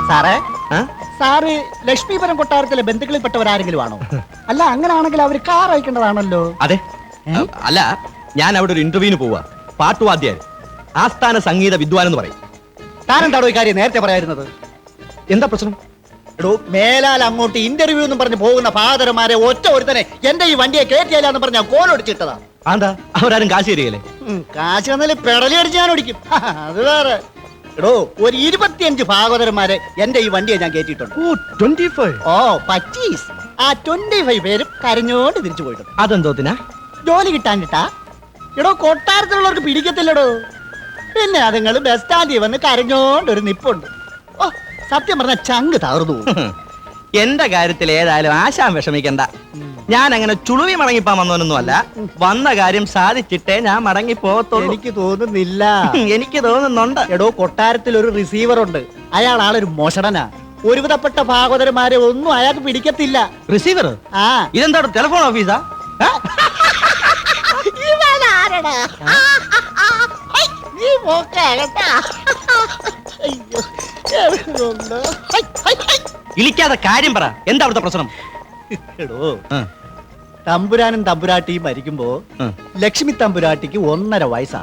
സാറേ, സാറ് ലക്ഷ്മീപുരം കൊട്ടാരത്തിലെ ബന്ധുക്കളിൽപ്പെട്ടവരാരെങ്കിലും ആണോ? അല്ല, അങ്ങനാണെങ്കിൽ അവർ കാർ അയക്കേണ്ടതാണല്ലോ. അതെ, അല്ല, ഞാൻ അവിടെ ഒരു ഇന്റർവ്യൂവിന് പോവാ. പാട്ടുവാദ്യൻ, ആസ്ഥാന സംഗീത വിദ്വാൻ എന്ന് പറയും. താനെന്താണോ ഈ കാര്യം നേരത്തെ പറയായിരുന്നത്? എന്താ പ്രശ്നം? എടോ, മേലാൽ അങ്ങോട്ട് ഇന്റർവ്യൂ എന്ന് പറഞ്ഞ് പോകുന്ന ഫാദർമാരെ ഒറ്റ ഒരുത്തനെ എന്റെ ഈ വണ്ടിയെ കയറ്റിയാലെന്ന് പറഞ്ഞാൽ കോലൊടിച്ചിട്ടതാ. എന്താ അവരാരും കാശ് തരികയല്ലേ? കാശ് വന്നാല് പെടലി അടിച്ച് ഞാൻ ഓടിക്കും. അത് വേറെ. എടോ, ഒരു 25 ഭാഗവതരന്മാരെ എന്റെ ഈ വണ്ടിയെ ഞാൻ കയറ്റിയിട്ടുണ്ട്. ഓ, 25. ആ 25 പേരും കരഞ്ഞോണ്ട് തിരിച്ചു പോയിട്ടുണ്ട്. അതെന്തോത്തിനാ? ജോലി കിട്ടാനിട്ടാ? എടോ, കൊട്ടാരത്തിലുള്ളവർക്ക് പിടിക്കത്തില്ലടോ. പിന്നെ അതുങ്ങൾ ബസ് സ്റ്റാൻഡിൽ വന്ന് കരഞ്ഞോണ്ട് ഒരു നിപ്പുണ്ട്. ഓ, സത്യം പറഞ്ഞ ചങ്ക് തകർന്നു. എന്റെ കാര്യത്തിൽ ഏതായാലും ആശാൻ വിഷമിക്കണ്ട. ഞാൻ അങ്ങനെ ചുളുവി മടങ്ങിപ്പാൻ വന്നവനൊന്നും അല്ല. വന്ന കാര്യം സാധിച്ചിട്ടേ ഞാൻ മടങ്ങി പോകത്തുള്ളൂ. എനിക്ക് തോന്നുന്നില്ല. എനിക്ക് തോന്നുന്നുണ്ട്. എടോ, കൊട്ടാരത്തിൽ ഒരു റിസീവർ ഉണ്ട്. അയാൾ ആളൊരു മോഷണനാ. ഒരുവിധപ്പെട്ട ഭാഗവതരന്മാരെ ഒന്നും അയാൾക്ക് പിടിക്കത്തില്ല. റിസീവർ? ആ, ഇതെന്താ ടെലിഫോൺ ഓഫീസാ? ഇളിക്കാതെ കാര്യം പറ. എന്താ അവിടുത്തെ പ്രശ്നം? എടോ, തമ്പുരാനും തമ്പുരാട്ടിയും മരിക്കുമ്പോ ലക്ഷ്മി തമ്പുരാട്ടിക്ക് 1.5 വയസ്സാ.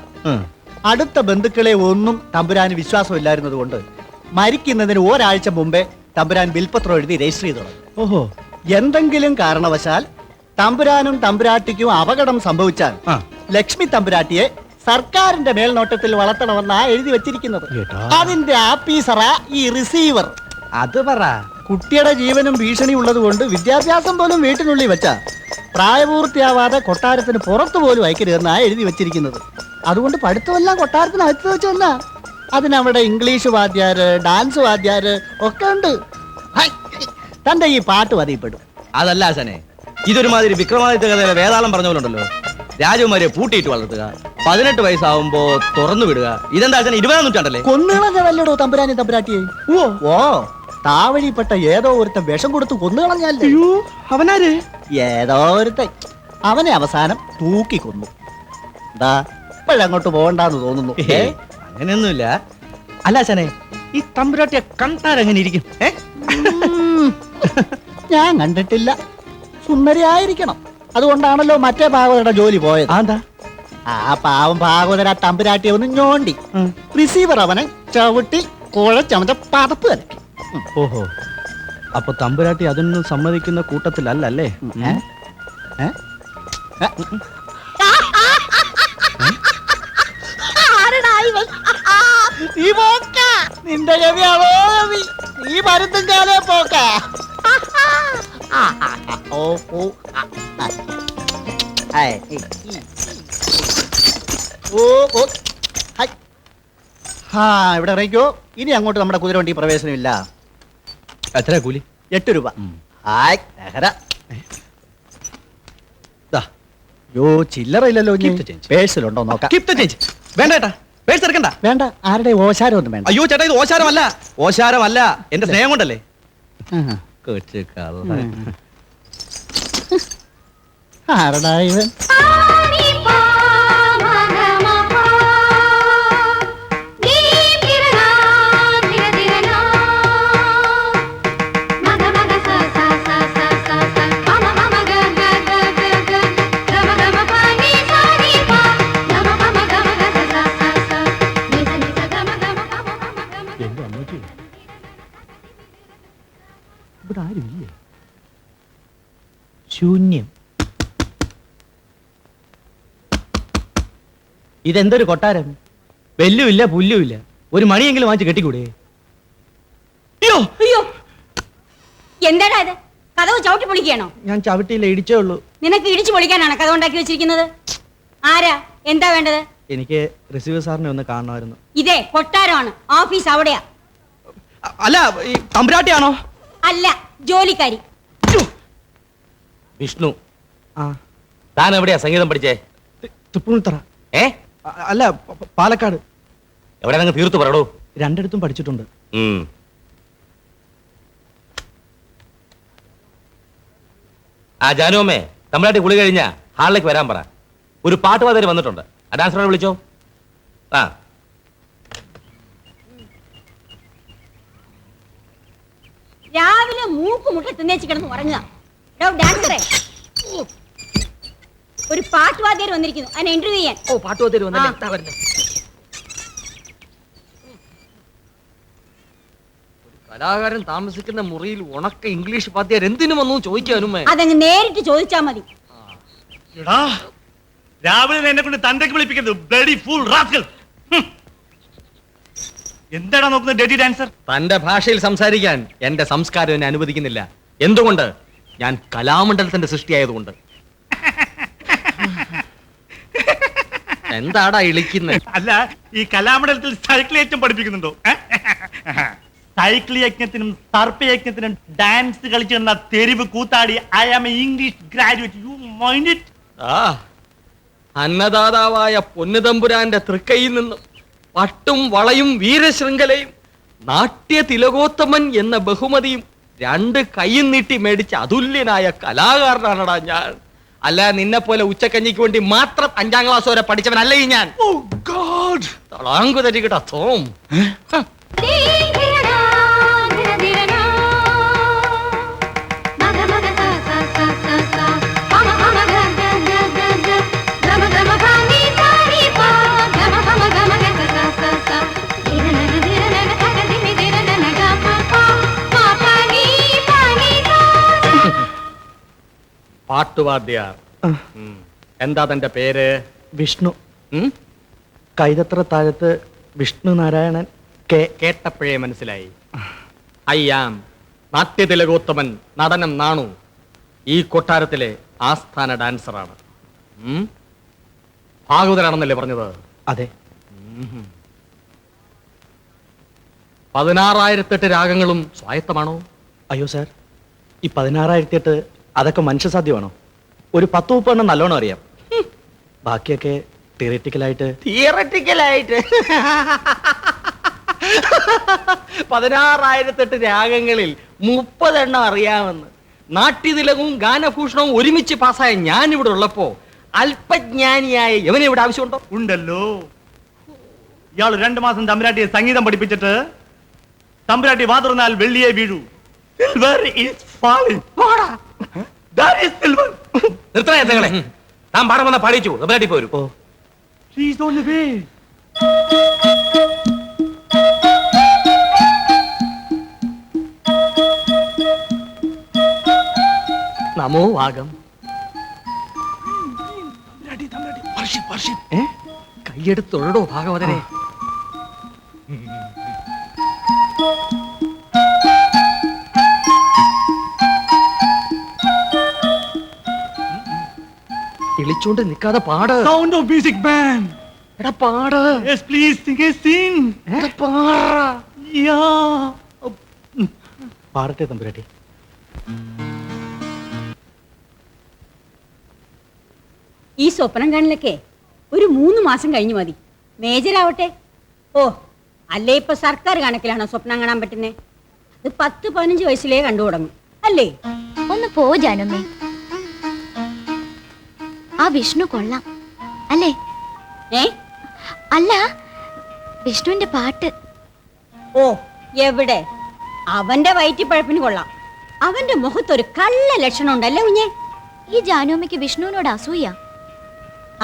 അടുത്ത ബന്ധുക്കളെ ഒന്നും തമ്പുരാന് വിശ്വാസമില്ലായിരുന്നത് കൊണ്ട് മരിക്കുന്നതിന് ഒരാഴ്ച മുമ്പേ തമ്പുരാൻ ബിൽപത്രം എഴുതി രജിസ്റ്റർ ചെയ്തു. ഓഹോ. എന്തെങ്കിലും കാരണവശാൽ തമ്പുരാനും തമ്പുരാട്ടിക്കും അപകടം സംഭവിച്ചാൽ ലക്ഷ്മി തമ്പുരാട്ടിയെ സർക്കാരിന്റെ മേൽനോട്ടത്തിൽ വളർത്തണമെന്നാ എഴുതി വെച്ചിരിക്കുന്നത്. അതിന്റെ ആഫീസറാ ഈ റിസീവർ. അത് പറ. കുട്ടിയുടെ ജീവനും ഭീഷണി ഉള്ളത് കൊണ്ട് വിദ്യാഭ്യാസം പോലും വീട്ടിനുള്ളിൽ വെച്ച പ്രായപൂർത്തിയാവാതെ കൊട്ടാരത്തിന് പുറത്തു പോലും അയക്കരുതെന്നാ എഴുതി വെച്ചിരിക്കുന്നത്. അതുകൊണ്ട് പഠിത്തമെല്ലാം കൊട്ടാരത്തിന് അകത്ത് വെച്ചല്ല. അതിനവിടെ ഇംഗ്ലീഷ് വാദ്യാര്, ഡാൻസ് വാദ്യാര് ഒക്കെ ഉണ്ട്. തന്റെ ഈ പാട്ട് പതിയപ്പെടും. അതല്ല ആശാനെ, ഇതൊരുമാതിരി വിക്രമാദിത്യ കഥയിലെ വേതാളം പറഞ്ഞ പോലുണ്ടല്ലോ. രാജകുമാരിയെ പൂട്ടിയിട്ട് വളർത്തുക, 18 വയസ്സാവുമ്പോ തുറന്നു വിടുക. ഇതെന്താ ആശാനെ, 20-ാം നൂറ്റാണ്ടല്ലേ? കൊന്നുകളഞ്ഞതല്ലോ തമ്പുരാനെ തമ്പുരാട്ടിയെ. ഓ, താവഴിപ്പെട്ട ഏതോ ഒരുത്തൻ വിഷം കൊടുത്ത് കൊന്നുകളഞ്ഞല്ലേ. അവനാര്? ഏതോ ഒരുത്തൻ. അവനെ അവസാനം തൂക്കി കൊന്നു. എന്താ ഇപ്പോഴങ്ങോട്ട് പോകണ്ടെന്ന് തോന്നുന്നു? അങ്ങനെയൊന്നുമില്ല. അല്ല ആശാനെ, ഈ തമ്പുരാട്ടിയെ കണ്ടാരെങ്ങനെ ഇരിക്കും? ഞാൻ കണ്ടിട്ടില്ല. സുന്ദരിയായിരിക്കണം. അതുകൊണ്ടാണല്ലോ മറ്റേ ഭാഗവതരുടെ ജോലി പോയത്. എന്താ? ആ പാവം ഭാഗവതര തമ്പുരാട്ടിയെ ഒന്ന് ഞോണ്ടി റിസീവർ അവനെ ചവിട്ടി കുഴച്ചവന്റെ പതപ്പ് കലക്കി. ഓഹോ, അപ്പൊ തമ്പുരാട്ടി അതിനൊന്നും സമ്മതിക്കുന്ന കൂട്ടത്തിലല്ലേ? നിന്റെ ഗവിയാണോ ഗവി? നീ മരുന്നും കാലേ പോക്ക. ഇവിടെ ഇറങ്ങിക്കോ. ഇനി അങ്ങോട്ട് നമ്മുടെ കുതിരവണ്ടി പ്രവേശനമില്ല. എത്ര കൂലി? 8 രൂപ. ചില്ലറ ഇല്ലല്ലോ. പേഴ്സിലുണ്ടോ നോക്കാം. വേണ്ട ചേട്ടാ, പേഴ്സ് എടുക്കണ്ട. വേണ്ട, ആരുടെ ഓശാരം ഒന്നും വേണ്ട. അയ്യോ ചേട്ടാ, ഇത് ഓശാരമല്ല. ഓശാരമല്ല, എന്റെ സ്നേഹം കൊണ്ടല്ലേ. ആരടാ ഇവൻ? ഇവിടെ ആരുമില്ലേ? ശൂന്യം. ഇതെന്തൊരു കൊട്ടാരം? വെല്ലുമില്ല, പുല്ലുമില്ല. ഒരു മണിയെങ്കിലും വാങ്ങിച്ച് കെട്ടിക്കൂടെ? അയ്യോ അയ്യോ, എന്താടാ ഇത്? കഥവ് ചവിട്ടി പൊളിക്കുകയാണോ? ഞാൻ ചവിട്ടിയില്ല, ഇടിച്ചേ ഉള്ളൂ. നിനക്ക് ഇടിച്ചു പൊളിക്കാനാണ് കഥ ഉണ്ടാക്കി വെച്ചിരിക്കുന്നത്? ആരാ? എന്താ വേണ്ടത്? എനിക്ക് റിസീവർ സാറിനെ ഒന്ന് കാണണമായിരുന്നു. ഇതേ കൊട്ടാരമാണ്, ഓഫീസ് അവിടെയാ. അല്ല, ഈ തമ്പുരാട്ടിയാണോ? അല്ല, ജോലിക്കാരി. വിഷ്ണു, താൻ എവിടെയാ സംഗീതം പഠിച്ചേ? തൃപ്പൂണിത്തറ. അല്ല, പാലക്കാട്. എവിടെ നിങ്ങൾ തീർത്തു പറയടോ. 2 പഠിച്ചിട്ടുണ്ട്. ആ ജാനുവമ്മേ, തമ്പുരാട്ടി കുളി കഴിഞ്ഞാ ഹാളിലേക്ക് വരാൻ പറ. ഒരു പാട്ടുപാതര് വന്നിട്ടുണ്ട്. ആ ഡാൻസറെ വിളിച്ചോ. ആ രാവിലെ മൂക്ക് മുട്ട തിന്നേച്ച് കിടന്ന് ഉറങ്ങുക. ഡാൻസറെ, ഒരു പാട്ടുവാദ്യർ വന്നിരിക്കുന്നു, അതിനെ ഇന്റർവ്യൂ ചെയ്യാൻ. ഓ, പാട്ടുപാതര് വന്നല്ലേ. കലാകാരൻ താമസിക്കുന്ന മുറിയിൽ ഉണക്ക ഇംഗ്ലീഷ് പാദ്യർ എന്തിനു വന്നു ചോദിക്കാനും അതങ്ങ് നേരിട്ട് ചോദിച്ചാ മതി. രാവിലെ എന്നെ കൊണ്ട് തന്തയ്ക്ക് വിളിപ്പിക്കരുത്. Bloody fool rascal. എന്താടാ നോക്കുന്നത് ഡെഡി ഡാൻസർ? തന്റെ ഭാഷയിൽ സംസാരിക്കാൻ എന്റെ സംസ്കാരം എന്നെ അനുവദിക്കുന്നില്ല. എന്തുകൊണ്ട്? ഞാൻ കലാമണ്ഡലത്തിന്റെ സൃഷ്ടിയായതുകൊണ്ട്. എന്താടാ ഇളിക്കുന്നത്? അല്ല, ഈ കലാമണ്ഡലത്തിൽ സൈക്കിൾ യജ്ഞം പഠിപ്പിക്കുന്നുണ്ടോ? സൈക്കിൾ യജ്ഞത്തിനും സർപ്പയജ്ഞത്തിനും ഡാൻസ് കളിച്ചു തന്ന തെരുവ് കൂത്താടി I am a English graduate. You mind it? ആ അന്നദാതാവായ പൊന്നുതമ്പുരാന്റെ തൃക്കൈയിൽ നിന്നും പട്ടും വളയും വീരശൃംഖലയും നാട്യ തിലകോത്തമൻ എന്ന ബഹുമതിയും രണ്ട് കൈയും നീട്ടി മേടിച്ച അതുല്യനായ കലാകാരനാണടാ ഞാൻ. അല്ല, നിന്നെ പോലെ ഉച്ചക്കഞ്ഞിക്ക് വേണ്ടി മാത്രം 5ാം ക്ലാസ് വരെ പഠിച്ചവനല്ല ഈ ഞാൻ. ഓ ഗോഡ്, തളാങ്കു തരികടാ തോം. പാട്ടുവാദ്യാർ. എന്താ തന്റെ പേര്? വിഷ്ണു. കൈതത്ര താഴത്ത് വിഷ്ണു നാരായണൻ കെ. കേട്ടപ്പോഴേ മനസ്സിലായി. അയ്യാം നാട്യതിലകോത്തമൻ നടനം നാണു ഈ കൊട്ടാരത്തിലെ ആസ്ഥാന ഡാൻസറാണ്. ഭാഗവതരാണെന്നല്ലേ പറഞ്ഞത്? അതെ. 16,008 രാഗങ്ങളും സ്വായത്തമാണോ? അയ്യോ സാർ, ഈ 16,008 അതൊക്കെ മനുഷ്യസാധ്യമാണോ? ഒരു 10-30 എണ്ണം നല്ലോണം അറിയാം. ബാക്കിയൊക്കെ തിയററ്റിക്കലായിട്ട് 16,008 രാഗങ്ങളിൽ 30 എണ്ണം അറിയാമെന്ന് നാട്യതിലകവും ഗാനഭൂഷണവും ഒരുമിച്ച് പാസ്സായ ഞാൻ ഇവിടെ ഉള്ളപ്പോ അല്പജ്ഞാനിയായ ഇവനെ ഇവിടെ ആവശ്യമുണ്ടോ? ഉണ്ടല്ലോ. ഇയാൾ 2 മാസം തമ്പുരാട്ടിയെ സംഗീതം പഠിപ്പിച്ചിട്ട് തമ്പുരാട്ടി വാതുറന്നാൽ വെള്ളിയെ വീഴൂ. Silver is falling. That is silver. നിർത്തണേ. താൻ പാടം വന്ന പാടിച്ചു. റബ്ബാട്ടി പോരും. ഓ, She's on the way. നമോ വാഗം. കൈയെടുത്തൊഴടോ ഭാഗവതരെ. വിളിച്ചോണ്ട് നിൽക്കാതെ പാട്. Sound of music, man. എടാ പാട്. Yes, please sing a scene. Yeah. പാടത്തെ തമ്പുരാട്ടി. ഈ സ്വപ്നം കാണലൊക്കെ ഒരു 3 മാസം കഴിഞ്ഞു മതി. മേജരാവട്ടെ. ഓ, അല്ലേ ഇപ്പൊ സർക്കാർ കണക്കിലാണോ സ്വപ്നം കാണാൻ പറ്റുന്നേ? അത് 10-15 വയസ്സിലേ കണ്ടു തുടങ്ങും അല്ലേ? ഒന്ന് പോ ജാനമ്മേ. ആ വിഷ്ണു കൊള്ളാം അല്ലേ? അല്ല, വിഷ്ണുവിന്റെ പാട്ട്. ഓ, എവിടെ? അവന്റെ വയറ്റിപ്പഴപ്പിന് കൊള്ളാം. അവന്റെ മുഖത്തൊരു കള്ള ലക്ഷണം ഉണ്ടല്ലേ കുഞ്ഞെ? ഈ ജാനുമ്മയ്ക്ക് വിഷ്ണുവിനോട് അസൂയ.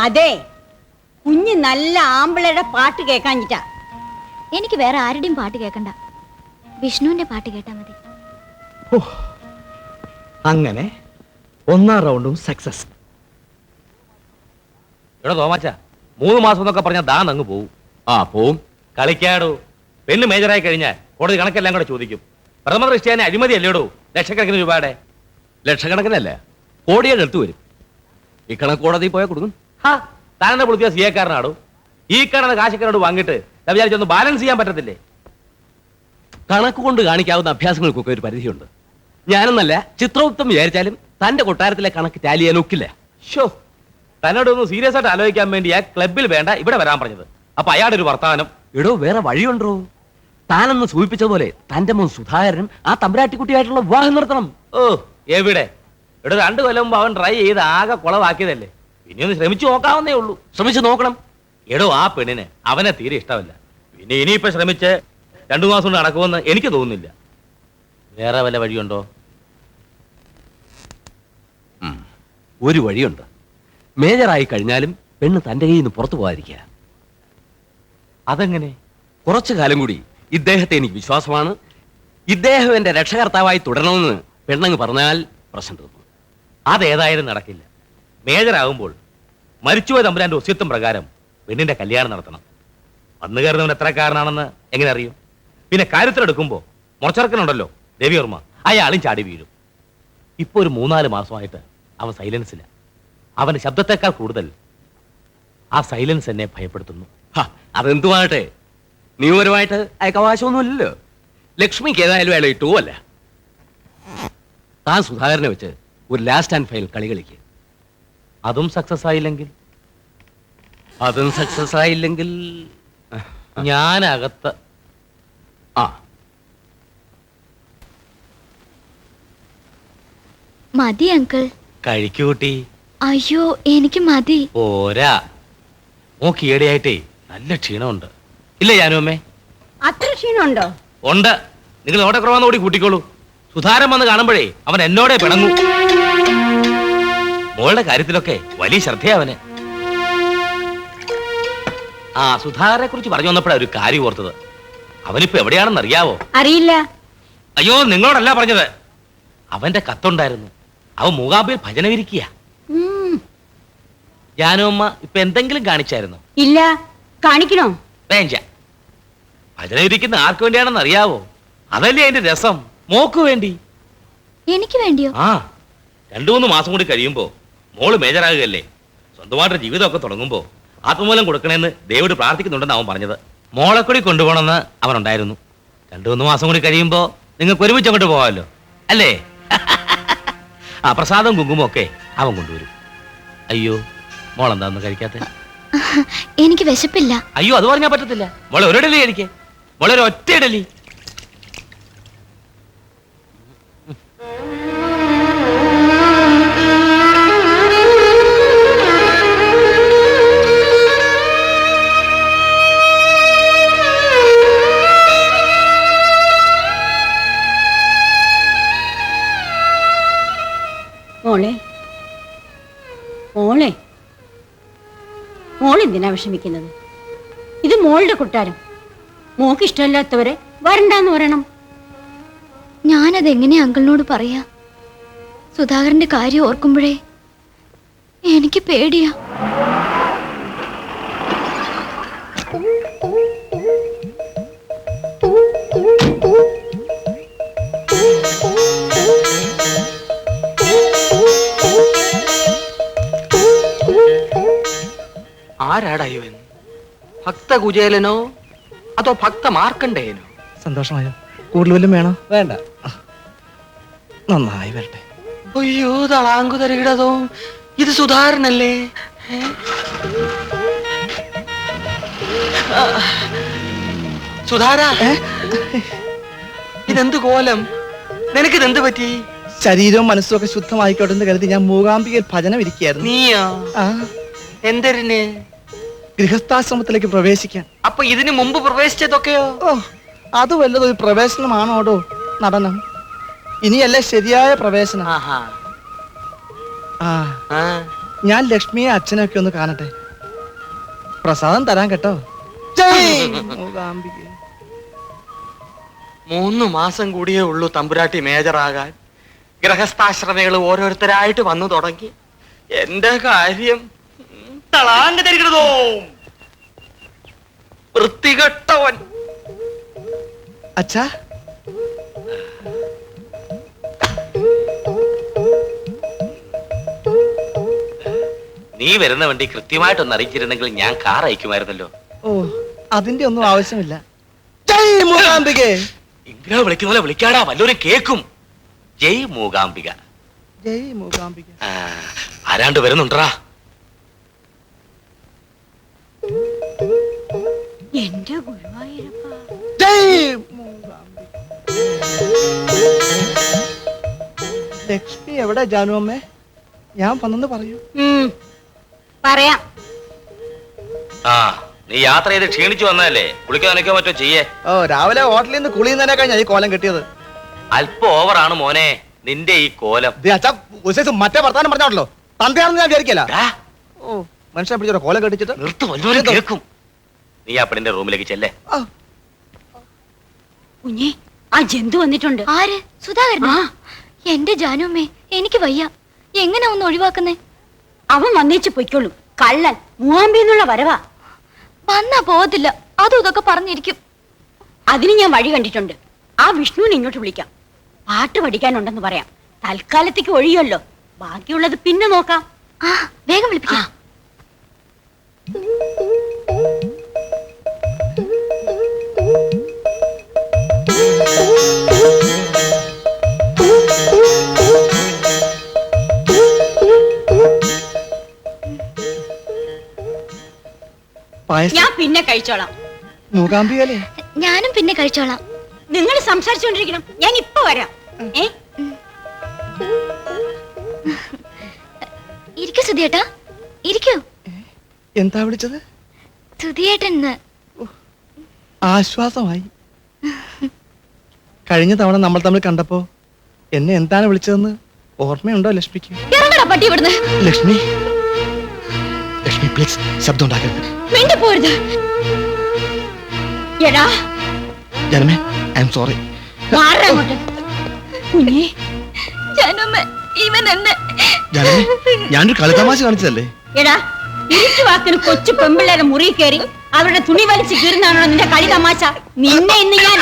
അതെ, കുഞ്ഞ് നല്ല ആമ്പിളയുടെ പാട്ട് കേൾക്കാഞ്ഞിട്ടാ. എനിക്ക് വേറെ ആരുടെയും പാട്ട് കേൾക്കണ്ട, വിഷ്ണുവിന്റെ പാട്ട് കേട്ടാ മതി. അങ്ങനെ 1ാം റൗണ്ടും സക്സസ്. ഇവിടെ തോമാച്ച 3 മാസം എന്നൊക്കെ പറഞ്ഞാൽ ദാൻ അങ്ങ് പോവും. ആ പോവും. കളിക്കാടോ. പെണ്ണ് മേജറായി കഴിഞ്ഞാൽ കോടതി കണക്കെല്ലാം കൂടെ ചോദിക്കും. പ്രഥമ ക്രിസ്ത്യാനി അഴിമതി അല്ലേടോ ലക്ഷക്കണക്കിന് രൂപയുടെ? ലക്ഷക്കണക്കിനല്ല, കോടിയുടെ അടുത്ത് വരും. ഈ കണക്ക് കോടതി പോയാൽ കൊടുക്കും. താനെന്നെ പൊളിച്ച സിയക്കാരനാടോ. ഈ കാണുന്ന കാശക്കാരോട് വാങ്ങിയിട്ട് വിചാരിച്ചൊന്ന് ബാലൻസ് ചെയ്യാൻ പറ്റത്തില്ലേ? കണക്ക് കൊണ്ട് കാണിക്കാവുന്ന അഭ്യാസങ്ങൾക്കൊക്കെ ഒരു പരിധിയുണ്ട്. ഞാനെന്നല്ല, ചിത്രഗുപ്തം വിചാരിച്ചാലും തന്റെ കൊട്ടാരത്തിലെ കണക്ക് ടാലി ചെയ്യാൻ ഒക്കില്ല. ഷോ, തന്നോടൊന്ന് സീരിയസ് ആയിട്ട് ആലോചിക്കാൻ വേണ്ടി ആ ക്ലബിൽ വേണ്ട ഇവിടെ വരാൻ പറഞ്ഞത്. അപ്പൊ അയാളുടെ ഒരു വർത്തമാനം. എടോ, വേറെ വഴിയുണ്ടോ? താനെന്ന് സൂചിപ്പിച്ചതുപോലെ തന്റെ മോൻ സുധാകരനും ആ തമ്പുരാട്ടിക്കുട്ടിയായിട്ടുള്ള വിവാഹം നടത്തണം. ഓ, എവിടെ? ഇവിടെ 2 കൊല്ലം മുമ്പ് അവൻ ട്രൈ ചെയ്ത് ആകെ കുളവാക്കിയതല്ലേ. പിന്നെ ഒന്ന് ശ്രമിച്ചു നോക്കാവുന്നേ ഉള്ളൂ. ശ്രമിച്ചു നോക്കണം. എടോ, ആ പെണ്ണിന് അവനെ തീരെ ഇഷ്ടമല്ല. പിന്നെ ഇനിയിപ്പോ ശ്രമിച്ച് 2 മാസം കൊണ്ട് നടക്കുമെന്ന് എനിക്ക് തോന്നുന്നില്ല. വേറെ വല്ല വഴിയുണ്ടോ? ഒരു വഴിയുണ്ട്. മേജറായി കഴിഞ്ഞാലും പെണ്ണ് തന്റെ കയ്യിൽ നിന്ന് പുറത്തു പോകാതിരിക്കുക. അതെങ്ങനെ? കുറച്ചു കാലം കൂടി ഇദ്ദേഹത്തെ എനിക്ക് വിശ്വാസമാണ്. ഇദ്ദേഹം എന്റെ രക്ഷകർത്താവായി തുടരണമെന്ന് പെണ്ണങ്ങ് പറഞ്ഞാൽ പ്രശ്നം തീർന്നു. അതേതായാലും നടക്കില്ല. മേജറാകുമ്പോൾ മരിച്ചുപോയ തമ്പുരാന്റെ ഒസ്യത്വം പ്രകാരം പെണ്ണിന്റെ കല്യാണം നടത്തണം. വന്നു കയറുന്നവൻ എത്രക്കാരനാണെന്ന് എങ്ങനെ അറിയും? പിന്നെ കാര്യത്തിലെടുക്കുമ്പോ മുറച്ചെറുക്കനുണ്ടല്ലോ രവിവർമ്മ, അയാളും ചാടി വീഴും. ഇപ്പൊ ഒരു 3-4 മാസമായിട്ട് അവൻ സൈലൻസില്ല. അവന്റെ ശബ്ദത്തെക്കാൾ കൂടുതൽ ആ സൈലൻസ് എന്നെ ഭയപ്പെടുത്തുന്നു. അതെന്തുമാകട്ടെ, നിയമപരമായിട്ട് അയക്ക് അവകാശമൊന്നുമില്ലല്ലോ. ലക്ഷ്മിക്ക് ഏതായാലും അയാൾ ഇട്ടുവല്ല. താൻ സുധാകരനെ വെച്ച് ഒരു ലാസ്റ്റ് ആൻഡ് ഫൈനൽ കളി കളിക്ക്. അതും സക്സസ് ആയില്ലെങ്കിൽ ഞാനകത്ത്. മതി അങ്കിൾ. കഴിക്കൂട്ടി. അയ്യോ, എനിക്ക് മതി. പോരാ, നോക്കി ഈടെയായിട്ടേ നല്ല ക്ഷീണമുണ്ട്. ഇല്ല ജാനുവമ്മേ? അത്ര ക്ഷീണമുണ്ടോ? ഉണ്ട്. നിങ്ങൾ ഓട്ടക്കുറവാന്ന് കൂടി കൂട്ടിക്കോളൂ. സുധാരൻ വന്ന് കാണുമ്പോഴേ അവൻ എന്നോടെ പിണങ്ങും. മോളുടെ കാര്യത്തിലൊക്കെ വലിയ ശ്രദ്ധയവന്. സുധാകരനെ കുറിച്ച് പറഞ്ഞു വന്നപ്പോഴാണ് ഒരു കാര്യം ഓർത്തത്. അവനിപ്പോ എവിടെയാണെന്ന് അറിയാവോ? അറിയില്ല. അയ്യോ, നിങ്ങളോടല്ല പറഞ്ഞത്. അവന്റെ കത്തുണ്ടായിരുന്നു. അവൻ മൂകാംബിയിൽ ഭജനവിരിക്കുക. ജാനുവമ്മ ഇപ്പൊ എന്തെങ്കിലും കാണിച്ചായിരുന്നു? ഇല്ല. കാണിക്കണോ? വേണ്ട. ഭജനവിരിക്കുന്ന ആർക്ക് വേണ്ടിയാണെന്ന് അറിയാവോ? അതല്ലേ അതിന്റെ രസം. മോക്ക് വേണ്ടി. എനിക്ക് വേണ്ടിയോ? 2-3 മാസം കൂടി കഴിയുമ്പോ മോള് മേജറാകുകയല്ലേ. സ്വന്തമായിട്ട് ജീവിതമൊക്കെ തുടങ്ങുമ്പോ ആത്മമൂലം കൊടുക്കണേന്ന് ദേവോട് പ്രാർത്ഥിക്കുന്നുണ്ടെന്ന് അവൻ പറഞ്ഞത്. മോളെ കൂടി കൊണ്ടുപോകണമെന്ന് അവനുണ്ടായിരുന്നു. 2-3 മാസം കൂടി കഴിയുമ്പോ നിങ്ങൾക്ക് ഒരുമിച്ച് അങ്ങോട്ട് പോകാമല്ലോ, അല്ലേ? പ്രസാദം കുങ്കുമം ഒക്കെ അവൻ കൊണ്ടുവരും. അയ്യോ, മോളെന്താന്ന് കഴിക്കാത്ത? എനിക്ക് വിശപ്പില്ല. അയ്യോ, അത് പറഞ്ഞാൽ പറ്റത്തില്ല. മോളെ ഒരു ഇഡലി കഴിക്കേ. മോളെ ഒരു ഒറ്റ ഇഡലി. മോളെ, മോളെ, മോളെന്തിനാ വിഷമിക്കുന്നത്? ഇത് മോളുടെ കൊട്ടാരം. മോക്ക് ഇഷ്ടമല്ലാത്തവരെ വരണ്ടാന്ന് പറയണം. ഞാനത് എങ്ങനെ അങ്കിളിനോട് പറയാ? സുധാകരന്റെ കാര്യം ഓർക്കുമ്പോഴേ എനിക്ക് പേടിയാ. ആരാടാ ഇവൻ? ഭക്തകുചേലനോ അതോ ഭക്ത മാർക്കണ്ഡേയനോ? സന്തോഷമായോ? കൂടുതൽ വല്ലതും വേണോ? വേണ്ട, നന്നായി വരട്ടെ. അയ്യോ, തളാങ്കുതരികിടതോ, ഇത് സുധാകരനല്ലേ? സുധാര, ഇതെന്ത് കോലം? നിനക്കിതെന്ത് പറ്റി? ശരീരവും മനസ്സും ഒക്കെ ശുദ്ധമായിക്കോട്ടെ എന്ന് കരുതി ഞാൻ മൂകാംബികയിൽ ഭജനം ഇരിക്കുകയായിരുന്നു. നീയോ? എന്തരിന്? ഗൃഹസ്ഥാശ്രമത്തിലേക്ക് പ്രവേശിക്കാൻ. അപ്പൊ ഇതിനു മുമ്പ് പ്രവേശിച്ചതൊക്കെയോ? അത് വല്ലതൊരു പ്രവേശനമാണോടോ? നടനം ഇനിയല്ലേ ശരിയായ പ്രവേശനം. ഞാൻ ലക്ഷ്മിയെ അച്ഛനൊക്കെ ഒന്ന് കാണട്ടെ. പ്രസാദം തരാൻ കേട്ടോ. 3 മാസം കൂടിയേ ഉള്ളൂ തമ്പുരാട്ടി മേജറാകാൻ. ഗൃഹസ്ഥാശ്രമികൾ ഓരോരുത്തരായിട്ട് വന്നു തുടങ്ങി. എന്റെ കാര്യം വൃത്തികെട്ടവൻ. അച്ഛാ, നീ വരുന്ന വണ്ടി കൃത്യമായിട്ടൊന്ന് അറിയിച്ചിരുന്നെങ്കിൽ ഞാൻ കാർ അയക്കുമായിരുന്നല്ലോ. അതിന്റെ ഒന്നും ആവശ്യമില്ല. ജയ് മൂകാംബികേ. ഇങ്ങനെ വിളിക്കുന്ന പോലെ വിളിക്കാടാ, വല്ലവരും കേക്കും. ജയ് മൂകാംബിക. ജയ് മൂകാംബിക. ആരാണ്ട് വരുന്നുണ്ടാ? എന്റെ ഗുരുവായൂരപ്പ. ജയ് മൂകാംബിക. ലക്ഷ്മി എവിടെ ജാനുവമ്മേ? ഞാൻ വന്നെന്ന് പറയൂ. പറയാം. ആ നീ യാത്ര ചെയ്ത് ക്ഷീണിച്ചു വന്നതല്ലേ, കുളിക്കാൻ നനയ്ക്കോ മറ്റോ ചെയ്യേ. ഓ രാവിലെ ഹോട്ടലിൽ നിന്ന് കുളി തന്നെ കഴിഞ്ഞാ ഈ കോലം കിട്ടിയത്. അല്പം ഓവറാണ് മോനെ നിന്റെ ഈ കോലം. അച്ഛാ ഒരു സൈസ് മറ്റേ വർത്താനം പറഞ്ഞോളല്ലോ, തന്തയാണെന്ന് ഞാൻ വിചാരിക്കല. ദാ, ഓ മനുഷ്യനെ പിടിച്ചോ കോലം കെട്ടിച്ചിട്ട്. നിർത്ത്, വല്ലവരും കേൾക്കും. നീ ആ പെണ്ണിന്റെ റൂമിലേക്ക് ചെല്ലേ. കുഞ്ഞേ, ആ ജന്തു വന്നിട്ടുണ്ട്. ആര്? സുധാകരൻ? ആ. എന്റെ ജാനുമ്മേ, എനിക്ക് വയ്യ. എങ്ങനെ ഒന്ന് ഒഴിവാക്കുന്നേ? അവൻ വന്നേച്ച് പൊയ്ക്കോളൂ. കള്ളൻ മൂവാമ്പിന്നുള്ള വരവാ. വന്നാ പോകത്തില്ല. അതും ഇതൊക്കെ പറഞ്ഞിരിക്കും. അതിന് ഞാൻ വഴി കണ്ടിട്ടുണ്ട്. ആ വിഷ്ണുവിനെ ഇങ്ങോട്ട് വിളിക്കാം. പാട്ട് പഠിക്കാനുണ്ടെന്ന് പറയാം. തൽക്കാലത്തേക്ക് ഒഴിയല്ലോ, ബാക്കിയുള്ളത് പിന്നെ നോക്കാം. ആ വേഗം വിളിപ്പിക്കാം. ഞാൻ പിന്നെ കഴിച്ചോളാം. മൂകാംബികല്ലേ? ഞാനും പിന്നെ കഴിച്ചോളാം. നിങ്ങൾ സംസാരിച്ചുകൊണ്ടിരിക്കണം, ഞാൻ ഇപ്പൊ വരാം. ഇരിക്കൂ സുധിയേട്ടാ, ഇരിക്കൂ. എന്താ വിളിച്ചത്? സുധിയേട്ടൻ. ആശ്വാസമായി. കഴിഞ്ഞ തവണ നമ്മൾ തമ്മിൽ കണ്ടപ്പോ എന്നെ എന്താണ് വിളിച്ചതെന്ന് ഓർമ്മയുണ്ടോ ലക്ഷ്മിക്ക്? ഇറങ്ങടാ പട്ടി ഇവിടുന്ന്. ലക്ഷ്മി, ലക്ഷ്മി പ്ലീസ് ശബ്ദം ഉണ്ടാക്കരുത്. മിണ്ടി പോരുത്. എടാ ജനമേ, ഐ എം സോറി. മാറാ അങ്ങോട്ട്. കുഞ്ഞേ, ജാനുമ്മ, ഇവൻ എന്നെ. ജനമേ, ഞാനൊരു കളിതമാശ കാണിച്ചതല്ലേ. എടാ വാക്കിന് കൊച്ചു പെമ്പിള്ളേരെ മുറി കയറി അവരുടെ തുണി വലിച്ച് കീറുന്നാണോ നിന്റെ കളി തമാശ? നിന്നെ ഇന്ന് ഞാൻ.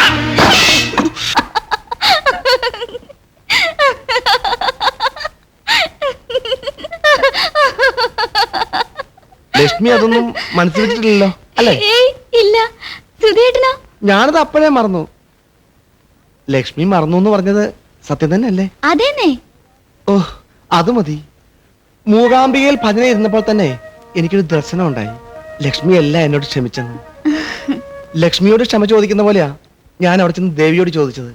ലക്ഷ്മി അതൊന്നും മനസ്സിൽ വെച്ചിട്ടില്ലല്ലോ അല്ലേ? ഏയ് ഇല്ല. സുധിയേട്ടനോ? ഞാനത് അപ്പോഴേ മറന്നു. ലക്ഷ്മി മറന്നു എന്ന് പറഞ്ഞത് സത്യം തന്നെ അല്ലേ? അതേന്നെ. ഓ അത് മതി. മൂകാംബികയിൽ ഭജന ഇരുന്നപ്പോൾ തന്നെ എനിക്കൊരു ദർശനം ഉണ്ടായി. ലക്ഷ്മി എല്ലാം എന്നോട് ക്ഷമിച്ചെന്ന്. ലക്ഷ്മിയോട് ക്ഷമ ചോദിക്കുന്ന പോലെയാ ഞാൻ അവിടെ ചെന്ന് ദേവിയോട് ചോദിച്ചത്.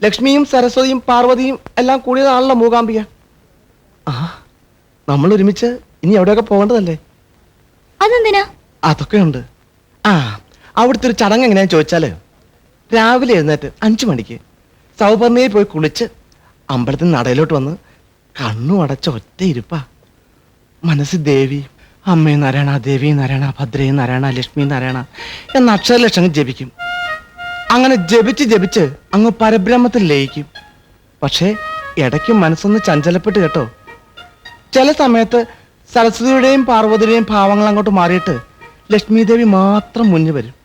ലക്ഷ്മിയും സരസ്വതിയും പാർവതിയും എല്ലാം കൂടിയതാണല്ലോ മൂകാംബിക. ആ നമ്മൾ ഒരുമിച്ച് ഇനി എവിടെയൊക്കെ പോകേണ്ടതല്ലേ? അതെന്തിനാ? അതൊക്കെ ഉണ്ട്. ആ അവിടുത്തെ ഒരു ചടങ്ങ് എങ്ങനെയാന്ന് ചോദിച്ചാല്, രാവിലെ എഴുന്നേറ്റ് 5 മണിക്ക് സൗപർണയിൽ പോയി കുളിച്ച് അമ്പലത്തിൽ നടയിലോട്ട് വന്ന് കണ്ണു അടച്ച ഒറ്റ ഇരുപ്പാ. മനസ്സിൽ ദേവി, അമ്മേ നാരായണ, ദേവി നാരായണ, ഭദ്രേ നാരായണ, ലക്ഷ്മി നാരായണ എന്ന അക്ഷരലക്ഷങ്ങൾ ജപിക്കും. അങ്ങനെ ജപിച്ച് ജപിച്ച് അങ്ങ് പരബ്രഹ്മത്തിൽ ലയിക്കും. പക്ഷേ ഇടയ്ക്ക് മനസ്സൊന്ന് ചഞ്ചലപ്പെട്ട് കേട്ടോ. ചില സമയത്ത് സരസ്വതിയുടെയും പാർവതിയുടെയും ഭാവങ്ങൾ അങ്ങോട്ട് മാറിയിട്ട് ലക്ഷ്മി ദേവി മാത്രം മുന്നിൽ വരും.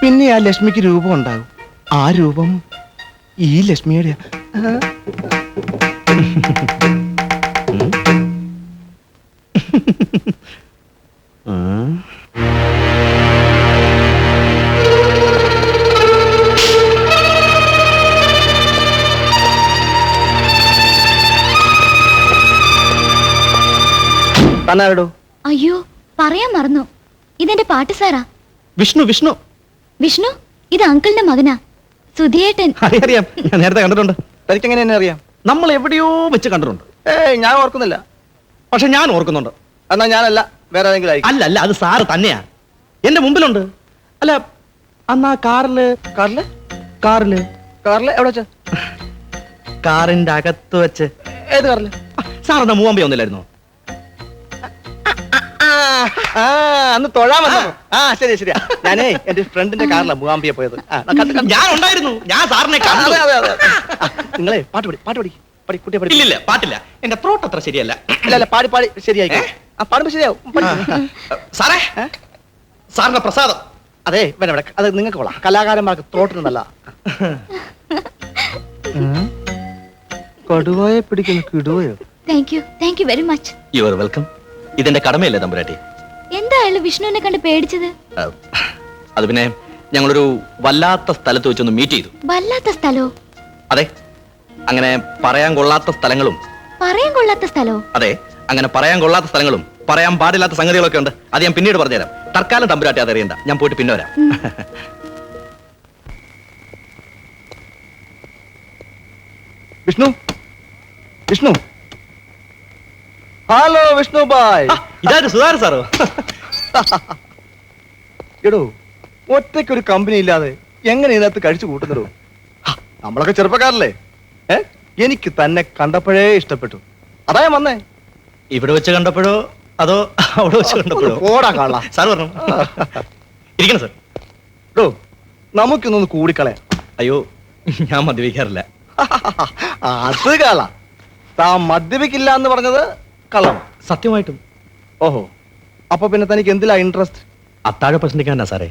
പിന്നെ ആ ലക്ഷ്മിക്ക് രൂപം ഉണ്ടാകും. ആ രൂപം ഈ ലക്ഷ്മിയുടെ. തന്നാരടോ? അയ്യോ പറയാൻ മറന്നു. ഇതെന്റെ പാട്ട് സാറാ. വിഷ്ണു. വിഷ്ണു വിഷ്ണു, ഇത് അങ്കിളിന്റെ മകനാ, സുധിയേട്ടൻ. അറിയാം, ഞാൻ നേരത്തെ കണ്ടിട്ടുണ്ട്. തനിക്ക് എങ്ങനെ എന്നെ അറിയാം? നമ്മൾ എവിടെയോ വെച്ച് കണ്ടിട്ടുണ്ട്. ഞാൻ ഓർക്കുന്നില്ല. പക്ഷെ ഞാൻ ഓർക്കുന്നുണ്ട്. എന്നാ ഞാനല്ല, വേറെ ഏതെങ്കിലും. അല്ല അല്ല, അത് സാറ് തന്നെയാ. എന്റെ മുമ്പിലുണ്ട്. അല്ല അന്നാ കാറില് കാറില് കാറില് കാറില് എവിടെ വെച്ച? കാറിന്റെ അകത്ത് വെച്ച്. ഏത് കാറില്? സാർ എന്നാ മൂവാമ്പി ഒന്നില്ലായിരുന്നോ? അന്ന് തൊഴാൻ വന്നു. ആ ശരി ശരിയാ. ഞാനേ എന്റെ ഫ്രണ്ടിന്റെ കാറിലാ മൂവാമ്പിയെ പോയത്. ഞാൻ ഉണ്ടായിരുന്നു. ഞാൻ സാറിനെ നിങ്ങളെ പാട്ട് പഠി, പാട്ട് പഠി, പഠി കുട്ടിയെ പഠി. ഇല്ല പാട്ടില്ല, എന്റെ ത്രോട്ട് അത്ര ശരിയല്ല. ഇല്ല പാടി പാടി ശരിയായി. പാടുമ്പോ ശരിയാവും. സാറേ, സാറിന്റെ പ്രസാദം. അതെ ഇവിടെ അത് നിങ്ങൾക്ക് കൊള്ളാം. കലാകാരന്മാർക്ക് ത്രോട്ടിനല്ല. കടുവയെ പിടിക്കുന്ന കിടുവയോ? Thank you very much. You are welcome. ഇതെന്റെ കടമയല്ലേ തമ്പുരാട്ടി? എന്താ അയാള് വിഷ്ണുവിനെ കണ്ട് പേടിച്ചത്? അത് പിന്നെ ഞങ്ങളൊരു വല്ലാത്ത സ്ഥലത്ത് വെച്ചൊന്ന് മീറ്റ് ചെയ്തു. വല്ലാത്ത സ്ഥലോ? അതെ, അങ്ങനെ പറയാൻ കൊള്ളാത്ത സ്ഥലങ്ങളും. പറയാൻ കൊള്ളാത്ത സ്ഥലോ? അതെ, അങ്ങനെ പറയാൻ കൊള്ളാത്ത സ്ഥലങ്ങളും പറയാൻ പാടില്ലാത്ത സംഗതികളൊക്കെ ഉണ്ട്. അത് ഞാൻ പിന്നീട് പറഞ്ഞുതരാം. തൽക്കാലം തമ്പുരാട്ടി അതറിയണ്ട, ഞാൻ പോയിട്ട് പിന്നെ വരാം. വിഷ്ണു, വിഷ്ണു. Hello Vishnu bye. ഇതായിട്ട് സുധാകർ സാറോ? എടോ, ഒറ്റയ്ക്കൊരു കമ്പനി ഇല്ലാതെ എങ്ങനെ ഇതിനകത്ത് കഴിച്ചു കൂട്ടുന്നതോ? നമ്മളൊക്കെ ചെറുപ്പക്കാരല്ലേ? എനിക്ക് തന്നെ കണ്ടപ്പോഴേ ഇഷ്ടപ്പെട്ടു, അതാ ഞാൻ വന്നേ. ഇവിടെ വെച്ച് കണ്ടപ്പോഴോ അതോ അവിടെ വെച്ച് കണ്ടപ്പോഴോ? ഓടാ കാണാ സാർ പറഞ്ഞു. ഇരിക്കണം സാർ. എടോ, നമുക്കിന്നൊന്ന് കൂടിക്കളയാം. അയ്യോ, ഞാൻ മദ്യപിക്കാറില്ല. അത് കള. താൻ മദ്യപിക്കില്ല എന്ന് പറഞ്ഞത് കള്ളം. സത്യമായിട്ടും. ഓഹോ, അപ്പൊ പിന്നെ തനിക്ക് എന്തിലാ ഇൻട്രസ്റ്റ്? അത്താഴ പ്രശ്നിക്കാനാ സാറേ.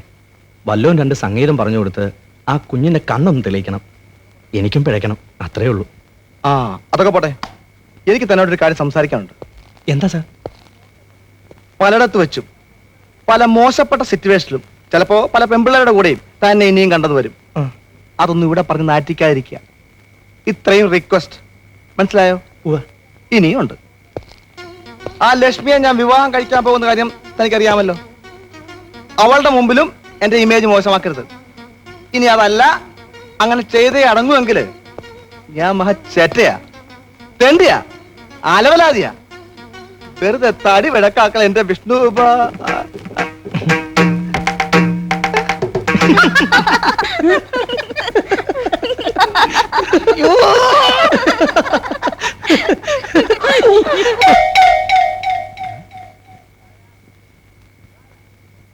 വല്ലവും 2 സംഗീതം പറഞ്ഞു കൊടുത്ത് ആ കുഞ്ഞിന്റെ കണ്ണൊന്ന് തെളിയിക്കണം. എനിക്കും പിഴയ്ക്കണം, അത്രേ ഉള്ളൂ. ആ, അതൊക്കെ പോട്ടെ. എനിക്ക് തന്നോടൊരു കാര്യം സംസാരിക്കാനുണ്ട്. എന്താ സാർ? പലയിടത്ത് വെച്ചും പല മോശപ്പെട്ട സിറ്റുവേഷനിലും ചിലപ്പോ പല പെമ്പിള്ളേരുടെ കൂടെയും തന്നെ ഇനിയും കണ്ടത് വരും. അതൊന്നും ഇവിടെ പറഞ്ഞ് നാറ്റിക്കാതിരിക്കുക. ഇത്രയും റിക്വസ്റ്റ് മനസ്സിലായോ? ഇനിയും ഉണ്ട്. ആ ലക്ഷ്മിയെ ഞാൻ വിവാഹം കഴിക്കാൻ പോകുന്ന കാര്യം തനിക്കറിയാമല്ലോ. അവളുടെ മുമ്പിലും എന്റെ ഇമേജ് മോശമാക്കരുത്. ഇനി അതല്ല, അങ്ങനെ ചെയ്തേ അടങ്ങുമെങ്കിൽ ഞാൻ മഹച്ചേറ്റയാ, തെണ്ടിയാ, ആലവലാതിയാ. വെറുതെ തടി വിടക്കാക്കൾ എന്റെ വിഷ്ണു.